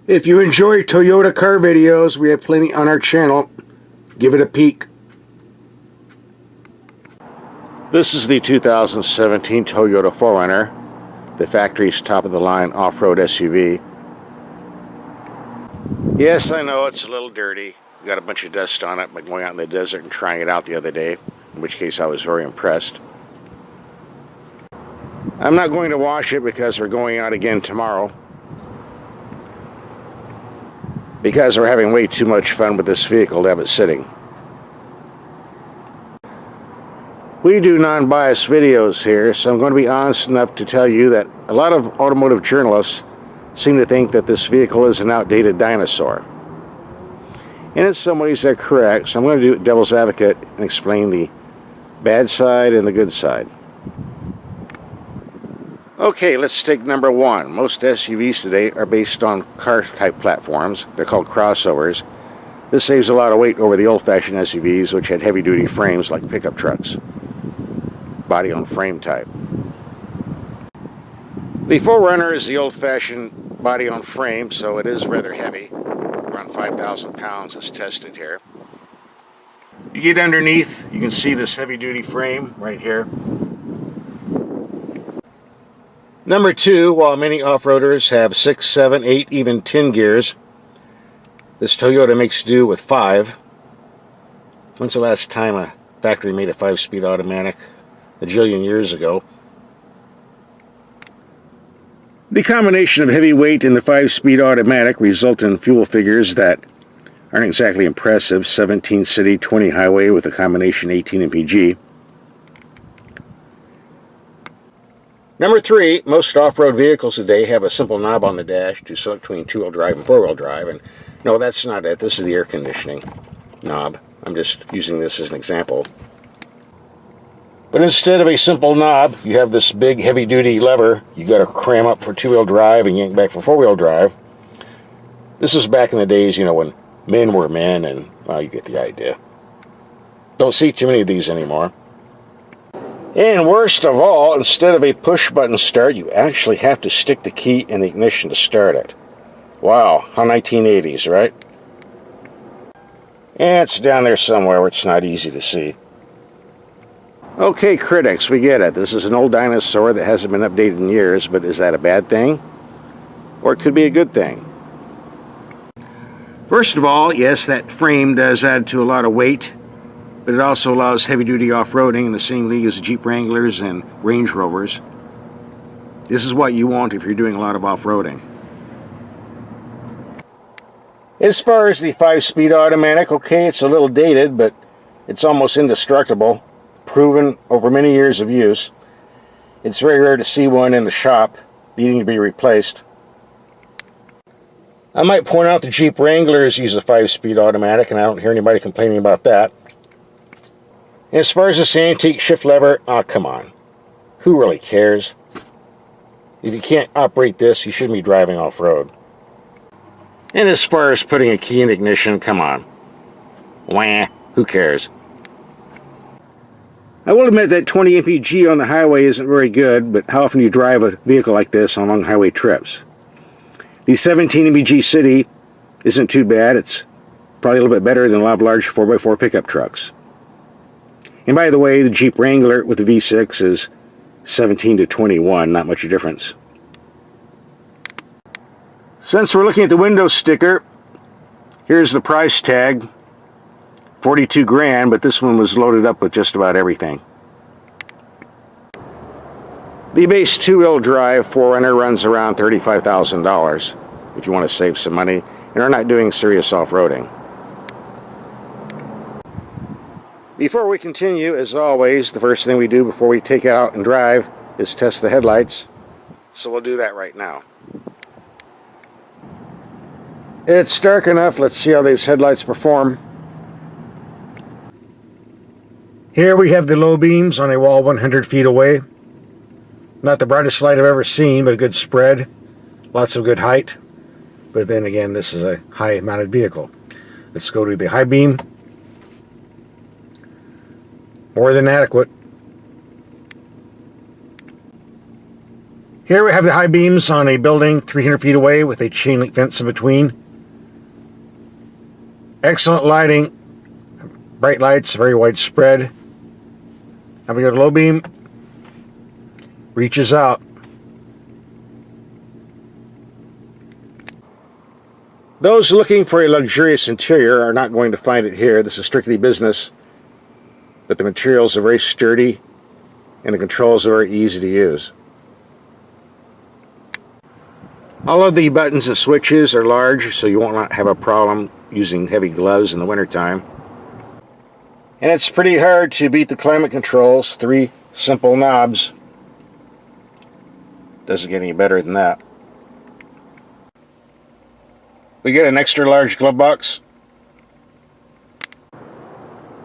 If you enjoy Toyota car videos, we have plenty on our channel. Give it a peek. This is the 2017 Toyota 4Runner, the factory's top-of-the-line off-road SUV. Yes, I know it's a little dirty. Got a bunch of dust on it by going out in the desert and trying it out the other day, in which case I was very impressed. I'm not going to wash it because we're going out again tomorrow, because we're having way too much fun with this vehicle to have it sitting. We do non-biased videos here, so I'm going to be honest enough to tell you that a lot of automotive journalists seem to think that this vehicle is an outdated dinosaur. And in some ways they're correct, so I'm going to do devil's advocate and explain the bad side and the good side. Okay, let's take number one. Most SUVs today are based on car-type platforms. They're called crossovers. This saves a lot of weight over the old-fashioned SUVs, which had heavy-duty frames like pickup trucks. Body-on-frame type. The 4Runner is the old-fashioned body-on-frame, so it is rather heavy. Around 5,000 pounds is tested here. You get underneath, you can see this heavy-duty frame right here. Number two, while many off-roaders have 6, 7, 8, even 10 gears, this Toyota makes do with 5. When's the last time a factory made a 5-speed automatic? A jillion years ago. The combination of heavy weight and the 5-speed automatic result in fuel figures that aren't exactly impressive. 17 city, 20 highway with a combination 18 mpg. Number three, most off-road vehicles today have a simple knob on the dash to select between 2-wheel drive and 4-wheel drive. And no, that's not it. This is the air conditioning knob. I'm just using this as an example. But instead of a simple knob, you have this big heavy-duty lever you got to cram up for 2-wheel drive and yank back for 4-wheel drive. This was back in the days, you know, when men were men, and well, you get the idea. Don't see too many of these anymore. And worst of all, instead of a push-button start, you actually have to stick the key in the ignition to start it. Wow, how 1980s, right? And it's down there somewhere where it's not easy to see. Okay, critics, we get it. This is an old dinosaur that hasn't been updated in years, but is that a bad thing? Or it could be a good thing. First of all, yes, that frame does add to a lot of weight, but it also allows heavy-duty off-roading in the same league as Jeep Wranglers and Range Rovers. This is what you want if you're doing a lot of off-roading. As far as the 5-speed automatic, okay, it's a little dated, but it's almost indestructible, proven over many years of use. It's very rare to see one in the shop needing to be replaced. I might point out the Jeep Wranglers use a 5-speed automatic, and I don't hear anybody complaining about that. As far as this antique shift lever, oh, come on. Who really cares? If you can't operate this, you shouldn't be driving off-road. And as far as putting a key in the ignition, come on. Wah, who cares? I will admit that 20 mpg on the highway isn't very good, but how often do you drive a vehicle like this on long highway trips? The 17 mpg city isn't too bad. It's probably a little bit better than a lot of large 4x4 pickup trucks. And by the way, the Jeep Wrangler with the V6 is 17 to 21, not much difference. Since we're looking at the window sticker, here's the price tag, 42 grand, but this one was loaded up with just about everything. The base 2-wheel drive 4Runner runs around $35,000 if you want to save some money and are not doing serious off-roading. Before we continue, as always, the first thing we do before we take it out and drive is test the headlights. So we'll do that right now. It's dark enough. Let's see how these headlights perform. Here we have the low beams on a wall 100 feet away. Not the brightest light I've ever seen, but a good spread. Lots of good height. But then again, this is a high-mounted vehicle. Let's go to the high beam. More than adequate. Here we have the high beams on a building 300 feet away with a chain link fence in between. Excellent lighting, bright lights, very widespread. Now we go to low beam, reaches out. Those looking for a luxurious interior are not going to find it here. This is strictly business, but the materials are very sturdy and the controls are very easy to use. All of the buttons and switches are large, so you won't not have a problem using heavy gloves in the wintertime. And it's pretty hard to beat the climate controls. 3 simple knobs. Doesn't get any better than that. We get an extra large glove box.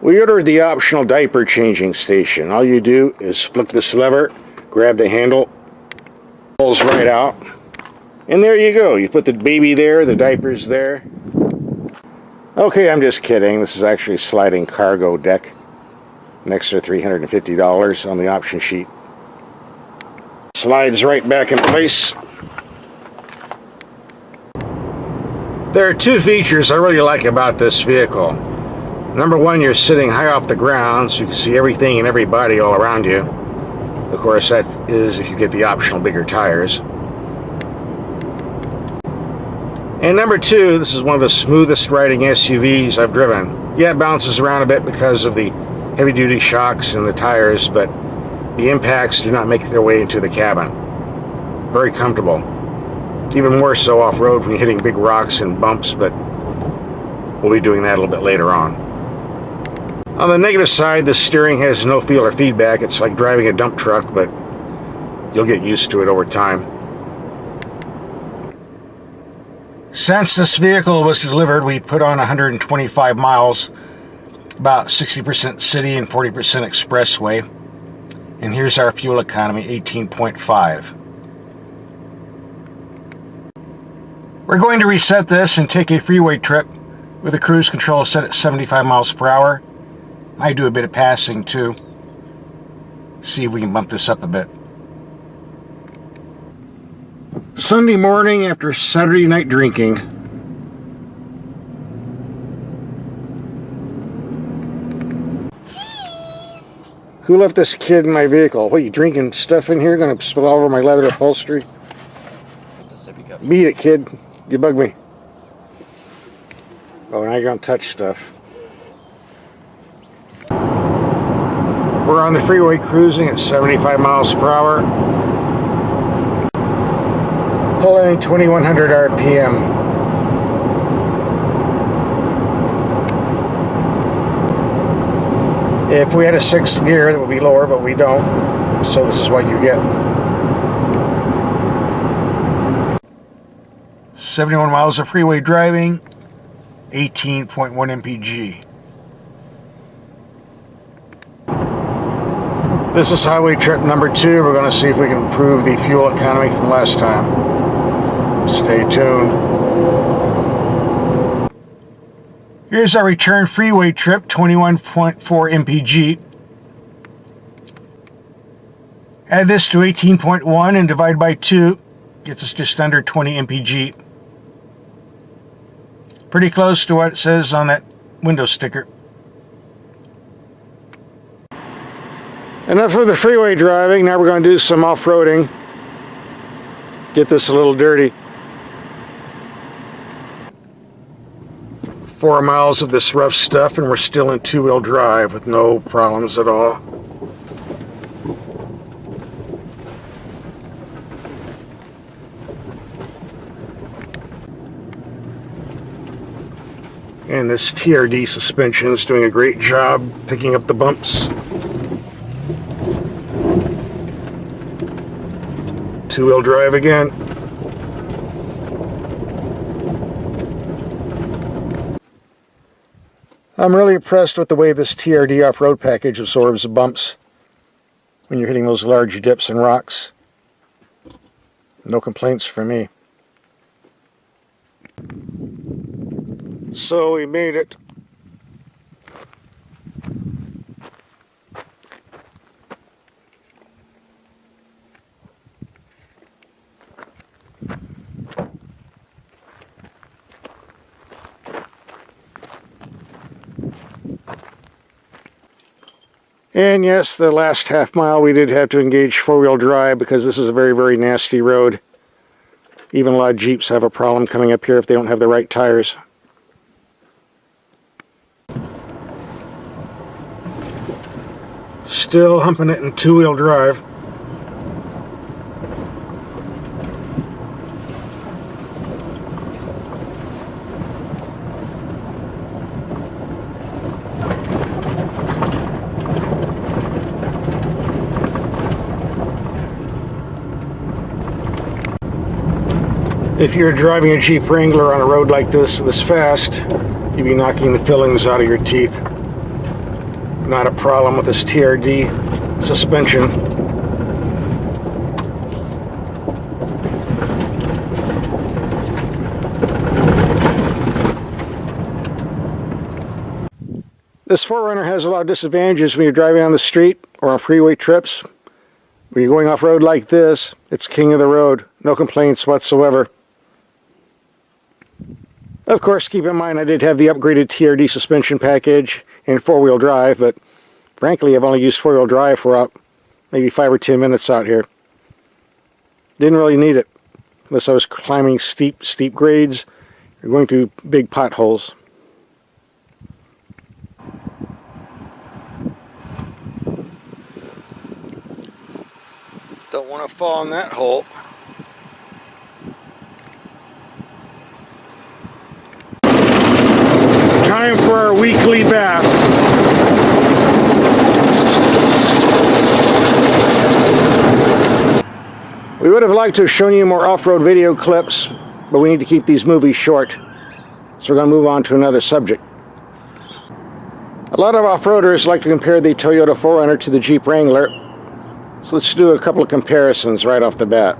We ordered the optional diaper-changing station. All you do is flick this lever, grab the handle, pulls right out, and there you go. You put the baby there, the diaper's there. Okay, I'm just kidding. This is actually a sliding cargo deck. An extra $350 on the option sheet. Slides right back in place. There are 2 features I really like about this vehicle. Number 1, you're sitting high off the ground, so you can see everything and everybody all around you. Of course, that is if you get the optional bigger tires. And number 2, this is one of the smoothest riding SUVs I've driven. Yeah, it bounces around a bit because of the heavy-duty shocks and the tires, but the impacts do not make their way into the cabin. Very comfortable. Even more so off-road when you're hitting big rocks and bumps, but we'll be doing that a little bit later on. On the negative side, the steering has no feel or feedback. It's like driving a dump truck, but you'll get used to it over time. Since this vehicle was delivered, we put on 125 miles, about 60% city and 40% expressway. And here's our fuel economy, 18.5. We're going to reset this and take a freeway trip with the cruise control set at 75 miles per hour. I do a bit of passing too. See if we can bump this up a bit. Sunday morning after Saturday night drinking. Jeez. Who left this kid in my vehicle? What, you drinking stuff in here? Gonna spill all over my leather upholstery? It's a sippy cup. Beat it, kid. You bug me. Oh, now you're gonna touch stuff. We're on the freeway cruising at 75 miles per hour. Pulling 2100 RPM. If we had a 6th gear, that would be lower, but we don't. So this is what you get. 71 miles of freeway driving, 18.1 mpg. This is highway trip number 2. We're going to see if we can improve the fuel economy from last time. Stay tuned. Here's our return freeway trip, 21.4 mpg. Add this to 18.1 and divide by 2. Gets us just under 20 mpg. Pretty close to what it says on that window sticker. Enough of the freeway driving. Now we're going to do some off-roading. Get this a little dirty. 4 miles of this rough stuff and we're still in 2-wheel drive with no problems at all. And this TRD suspension is doing a great job picking up the bumps. 2-wheel drive again. I'm really impressed with the way this TRD off-road package absorbs the bumps when you're hitting those large dips and rocks. No complaints from me. So we made it. And yes, the last half mile we did have to engage four-wheel drive because this is a very, very nasty road. Even a lot of Jeeps have a problem coming up here if they don't have the right tires. Still humping it in two-wheel drive. If you're driving a Jeep Wrangler on a road like this fast, you'd be knocking the fillings out of your teeth. Not a problem with this TRD suspension. This 4Runner has a lot of disadvantages when you're driving on the street or on freeway trips. When you're going off-road like this, it's king of the road. No complaints whatsoever. Of course, keep in mind I did have the upgraded TRD suspension package and four-wheel drive, but frankly I've only used four-wheel drive for maybe 5 or 10 minutes out here. Didn't really need it unless I was climbing steep grades or going through big potholes. Don't want to fall in that hole. Time for our weekly bath. We would have liked to have shown you more off-road video clips, but we need to keep these movies short. So we're going to move on to another subject. A lot of off-roaders like to compare the Toyota 4Runner to the Jeep Wrangler. So let's do a couple of comparisons right off the bat.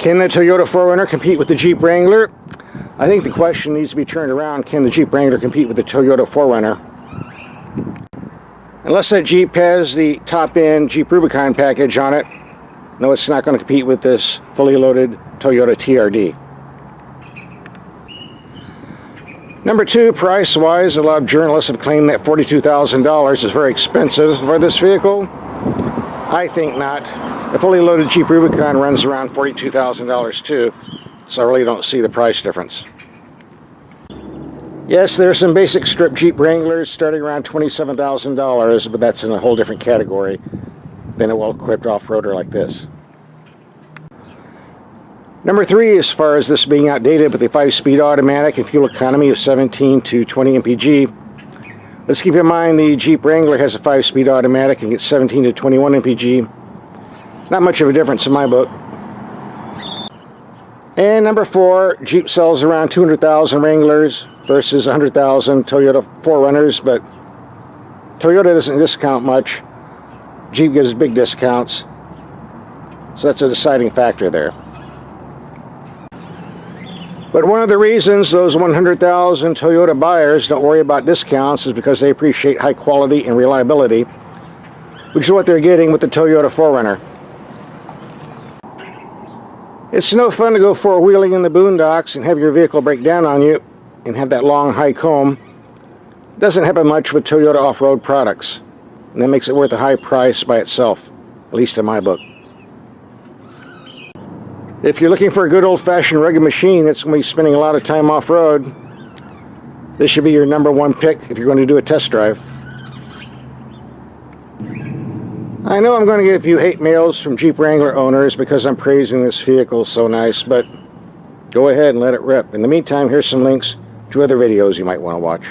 Can the Toyota 4Runner compete with the Jeep Wrangler? I think the question needs to be turned around. Can the Jeep Wrangler compete with the Toyota 4Runner? Unless that Jeep has the top-end Jeep Rubicon package on it, no, it's not going to compete with this fully loaded Toyota TRD. Number two, price-wise, a lot of journalists have claimed that $42,000 is very expensive for this vehicle. I think not. A fully loaded Jeep Rubicon runs around $42,000 too, so I really don't see the price difference. Yes, there are some basic strip Jeep Wranglers starting around $27,000, but that's in a whole different category than a well-equipped off-roader like this. Number three, as far as this being outdated with a 5-speed automatic and fuel economy of 17 to 20 mpg, let's keep in mind the Jeep Wrangler has a 5-speed automatic and gets 17 to 21 mpg. Not much of a difference in my book. And number four, Jeep sells around 200,000 Wranglers versus 100,000 Toyota 4Runners, but Toyota doesn't discount much. Jeep gives big discounts, so that's a deciding factor there. But one of the reasons those 100,000 Toyota buyers don't worry about discounts is because they appreciate high quality and reliability, which is what they're getting with the Toyota 4Runner. It's no fun to go four-wheeling in the boondocks and have your vehicle break down on you and have that long high comb. It doesn't happen much with Toyota off-road products, and that makes it worth a high price by itself, at least in my book. If you're looking for a good old-fashioned rugged machine that's going to be spending a lot of time off-road, this should be your number one pick if you're going to do a test drive. I know I'm going to get a few hate mails from Jeep Wrangler owners because I'm praising this vehicle so nice, but go ahead and let it rip. In the meantime, here's some links to other videos you might want to watch.